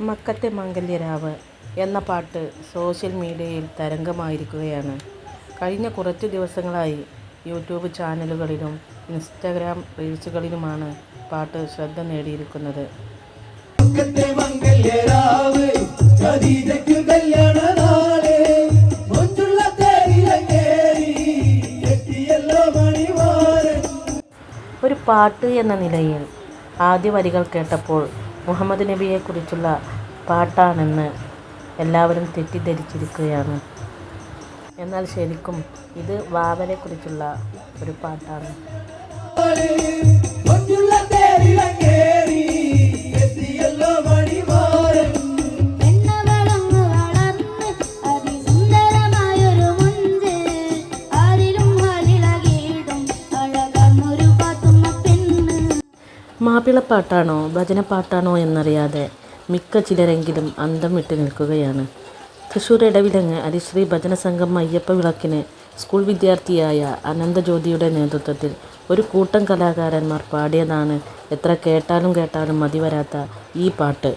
മക്കത്തെ മംഗല്യരാവ് എന്ന പാട്ട് സോഷ്യൽ മീഡിയയിൽ തരംഗമായിരിക്കുകയാണ്. കഴിഞ്ഞ കുറച്ചു ദിവസങ്ങളായി യൂട്യൂബ് ചാനലുകളിലും ഇൻസ്റ്റഗ്രാം റീൽസുകളിലുമാണ് പാട്ട് ശ്രദ്ധ നേടിയിരിക്കുന്നത്. ഒരു പാട്ട് എന്ന നിലയിൽ ആദ്യ വരികൾ കേട്ടപ്പോൾ മുഹമ്മദ് നബിയെക്കുറിച്ചുള്ള പാട്ടാണെന്ന് എല്ലാവരും തെറ്റിദ്ധരിച്ചിരിക്കുകയാണ്. എന്നാൽ ശരിക്കും ഇത് വാവരെക്കുറിച്ചുള്ള ഒരു പാട്ടാണ്. മാപ്പിളപ്പാട്ടാണോ ഭജനപ്പാട്ടാണോ എന്നറിയാതെ മിക്ക ചിലരെങ്കിലും അന്തം വിട്ട് നിൽക്കുകയാണ്. തൃശ്ശൂർ എടവിലങ്ങ് ഹരിശ്രീ ഭജന സംഘം അയ്യപ്പ വിളക്കിന് സ്കൂൾ വിദ്യാർത്ഥിയായ അനന്തജ്യോതിയുടെ നേതൃത്വത്തിൽ ഒരു കൂട്ടം കലാകാരന്മാർ പാടിയതാണ് എത്ര കേട്ടാലും മതിവരാത്ത ഈ പാട്ട്.